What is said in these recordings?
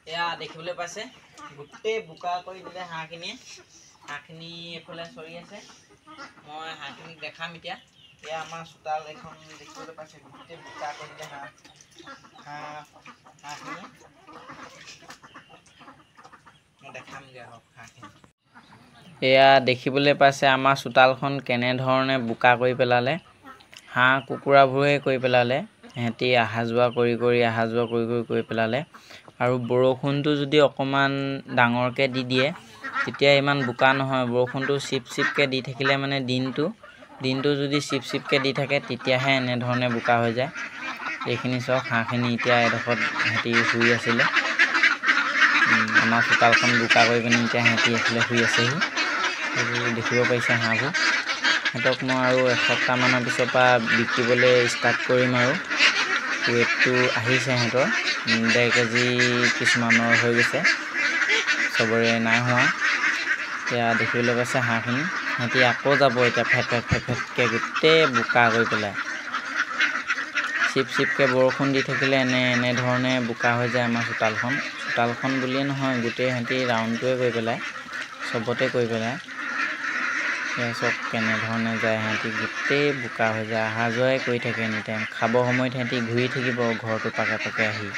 এয়া দেখিবলৈ পাইছে গোটেই বোকা কৰি দিলে হাঁহখিনি এফালে চৰি আছে। মই হাঁহখিনিক দেখাম এতিয়া। এয়া আমাৰ চোতাল এখন দেখিবলৈ পাইছে গোটেই বোকা কৰি দিলে হাঁহখিনি মই দেখামগৈ আৰু হাঁহখিনি। এয়া দেখিবলৈ পাইছে আমাৰ চোতালখন কেনেধৰণে বোকা কৰি পেলালে। হাঁহ কুকুৰাবোৰে কৰি পেলালে। সিহঁতি অহা যোৱা কৰি পেলালে। আৰু বৰষুণটো যদি অকণমান ডাঙৰকৈ দি দিয়ে তেতিয়া ইমান বোকা নহয়। বৰষুণটো চিপকৈ দি থাকিলে মানে দিনটো যদি চিপকৈ দি থাকে তেতিয়াহে এনেধৰণে বোকা হৈ যায়। এইখিনি চাওক হাঁহখিনি এতিয়া এডোখৰত সিহঁতি শুই আছিলে। আমাৰ চোতালখন বোকা কৰি পিনি এতিয়া সিহঁতি এইফালে শুই আছেহি। এইবোৰ দেখিব পাৰিছে হাঁহবোৰ। সিহঁতক মই আৰু এসপ্তাহমানৰ পিছৰ পৰা বিকিবলৈ ষ্টাৰ্ট কৰিম আৰু। ৱেটটো আহিছে সিহঁতৰ 1.5 কেজি কিছুমানৰ হৈ গৈছে, চবৰে নাই হোৱা। এতিয়া দেখিবলৈ পাইছে হাঁহখিনি। সিহঁতি আকৌ যাব এতিয়া ফেটকৈ গোটেই বোকা কৰি পেলাই। চিপকৈ বৰষুণ দি থাকিলে এনেধৰণে বোকা হৈ যায় আমাৰ চোতালখন বুলিয়ে নহয় গোটেই সিহঁতি ৰাউণ্ডটোৱে কৰি পেলায়, চবতে কৰি পেলায়। সেয়া চব কেনেধৰণে যায় সিহঁতি গোটেই বোকা হৈ যায়। অহা যোৱাই কৰি থাকে এনিটাইম। খাব সময়ত সিহঁতি ঘূৰি থাকিব ঘৰটো পাকে আহি।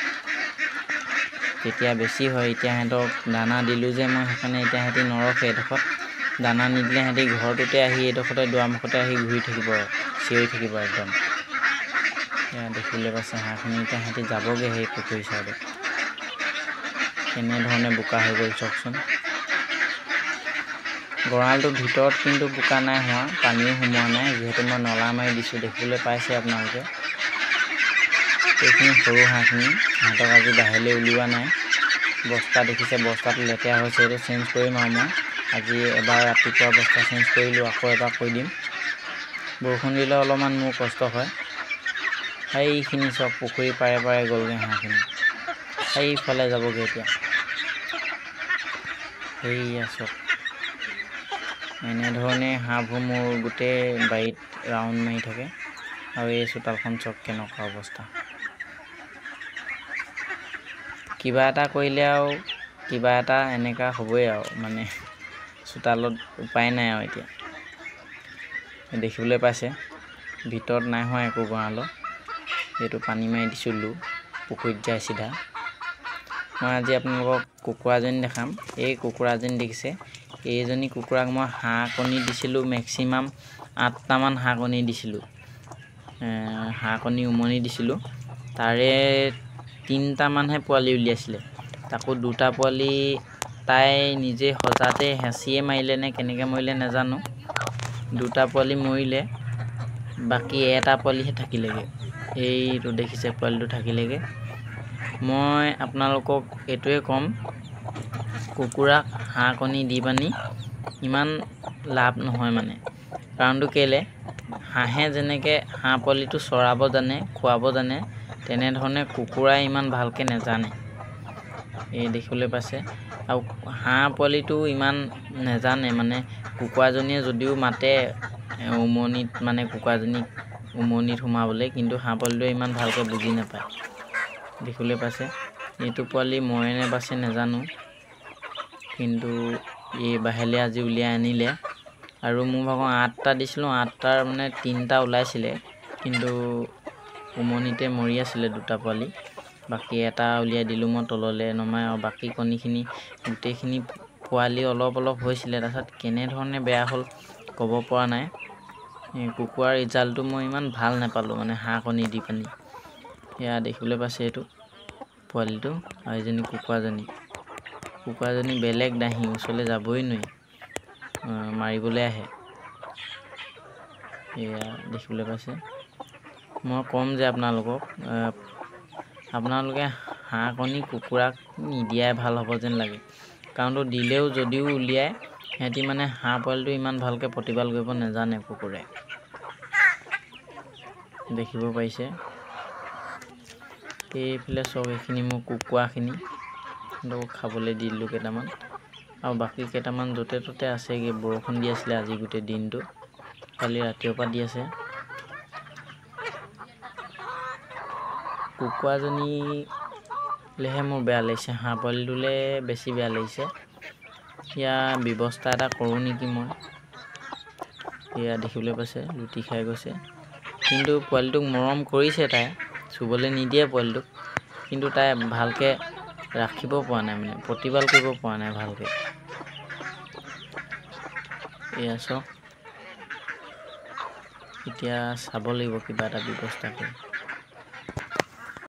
তেতিয়া বেছি হয়। এতিয়া সিহঁতক দানা দিলোঁ যে মই সেইকাৰণে এতিয়া সিহঁতি নৰখে এইডোখৰত। দানা নিদিলে সিহঁতি ঘৰটোতে আহি এইডোখৰতে দুৱাৰমুখতে আহি ঘূৰি থাকিব, চিঞৰি থাকিব একদম। এয়া দেখিবলৈ পাইছে হাঁহখিনি এতিয়া সিহঁতি যাবগৈ সেই পুখুৰী চাইডে। কেনেধৰণে বোকা হৈ গ'ল চাওকচোন। গঁৰালটোৰ ভিতৰত কিন্তু বোকা নাই হোৱা, পানীও সোমোৱা নাই, যিহেতু মই নলা মাৰি দিছোঁ। দেখিবলৈ পাইছে আপোনালোকে। এইখিনি সৰু হাঁহখিনি, সিহঁতক আজি বাহিৰলৈ উলিওৱা নাই। বস্তা দেখিছে, বস্তাটো লেতেৰা হৈছে, এইটো চেঞ্জ কৰিম আৰু মই আজি এবাৰ ৰাতিপুৱা বস্তা চেঞ্জ কৰিলোঁ, আকৌ এবাৰ কৰি দিম। বৰষুণ দিলে অলপমান মোৰ কষ্ট হয়। সেইখিনি চব পুখুৰী পাৰে গ'লগৈ হাঁহখিনি। সেইফালে যাবগৈ এতিয়া। সেয়া চব এনেধৰণে হাঁহবোৰ মোৰ গোটেই বাৰীত ৰাউণ্ড মাৰি থাকে। আৰু এই চোতালখন চব কেনেকুৱা অৱস্থা। কিবা এটা কৰিলে আৰু কিবা এটা এনেকুৱা হ'বই আৰু মানে চোতালত উপায় নাই আৰু এতিয়া। দেখিবলৈ পাইছে ভিতৰত নাই হোৱা একো গঁৰালত। এইটো পানী মাৰি দিছিলোঁ, পুখুৰীত যায় চিধা। মই আজি আপোনালোকক কুকুৰাজনী দেখাম। এই কুকুৰাজনী দেখিছে, এইজনী কুকুৰাক মই হাঁহ কণী দিছিলোঁ মেক্সিমাম 8টামান হাঁহ কণী দিছিলোঁ। হাঁহ কণী উমনি দিছিলোঁ। তাৰে 3টামানহে পোৱালি উলিয়াইছিলে। তাকো 2টা পোৱালি তাই নিজে সজাতে হেঁচিয়ে মাৰিলে নে কেনেকৈ মৰিলে নাজানো। 2টা পোৱালি মৰিলে, বাকী এটা পোৱালিহে থাকিলেগৈ। এইটো দেখিছে পোৱালিটো থাকিলেগৈ। মই আপোনালোকক এইটোৱে ক'ম, কুকুৰাক হাঁহ কণী দি পানি ইমান লাভ নহয় মানে। কাৰণটো কেলে, হাঁহে যেনেকৈ হাঁহ পোৱালিটো চৰাব জানে, খুৱাব জানে, তেনেধৰণে কুকুৰাই ইমান ভালকৈ নেজানে। এই দেখিবলৈ পাইছে। আৰু হাঁহ পোৱালিটো ইমান নেজানে মানে। কুকুৰাজনীয়ে যদিও মাতে উমনিত, মানে কুকুৰাজনীক উমনিত সোমাবলৈ, কিন্তু হাঁহ পোৱালিটোৱে ইমান ভালকৈ বুজি নাপায়। দেখিবলৈ পাইছে। এইটো পোৱালি মৰে নে বাচে নেজানো, কিন্তু এই বাহিৰলৈ আজি উলিয়াই আনিলে। আৰু মোৰ ভাগৰ 8টা দিছিলোঁ, 8টাৰ মানে 3টা ওলাইছিলে, কিন্তু উমনিতে মৰি আছিলে 2টা পোৱালি। বাকী এটা উলিয়াই দিলোঁ মই তললৈ নমাই। আৰু বাকী কণীখিনি গোটেইখিনি পোৱালি অলপ হৈছিলে। তাৰপিছত কেনেধৰণে বেয়া হ'ল ক'ব পৰা নাই। কুকুৰাৰ ৰিজাল্টটো মই ইমান ভাল নাপালোঁ মানে হাঁহ কণী দি পানি। এয়া দেখিবলৈ পাইছে এইটো পোৱালিটো। আৰু এইজনী কুকুৰাজনী বেলেগ দাহি, ওচৰলৈ যাবই নোৱাৰি, মাৰিবলৈ আহে। এয়া দেখিবলৈ পাইছে। মই ক'ম যে আপোনালোকে হাঁহ কণী কুকুৰাক নিদিয়াই ভাল হ'ব যেন লাগে। কাৰণটো দিলেও যদিও উলিয়াই, সিহঁতি মানে হাঁহ পোৱালিটো ইমান ভালকৈ প্ৰতিপাল কৰিব নাজানে কুকুৰে। দেখিব পাৰিছে। এইফালে চব এইখিনি মোৰ কুকুৰাখিনি খাবলৈ দি দিলোঁ কেইটামান। আৰু বাকী কেইটামান য'তে ত'তে আছেগৈ। বৰষুণ দি আছিলে আজি গোটেই দিনটো, কালি ৰাতিৰ পৰা দি আছে। কুকুৰাজনী লেহে মোৰ বেয়া লাগিছে, হাঁহ পোৱালিটোলৈ বেছি বেয়া লাগিছে। ইয়াৰ ব্যৱস্থা এটা কৰোঁ নেকি মই। এয়া দেখিবলৈ পাইছে লুটি খাই গৈছে, কিন্তু পোৱালিটোক মৰম কৰিছে, তাই চুবলৈ নিদিয়ে পোৱালিটোক, কিন্তু তাই ভালকৈ ৰাখিব পৰা নাই, মানে প্ৰতিপাল কৰিব পৰা নাই ভালকৈ। এয়া চাওক, এতিয়া চাব লাগিব কিবা এটা ব্যৱস্থা কৰি।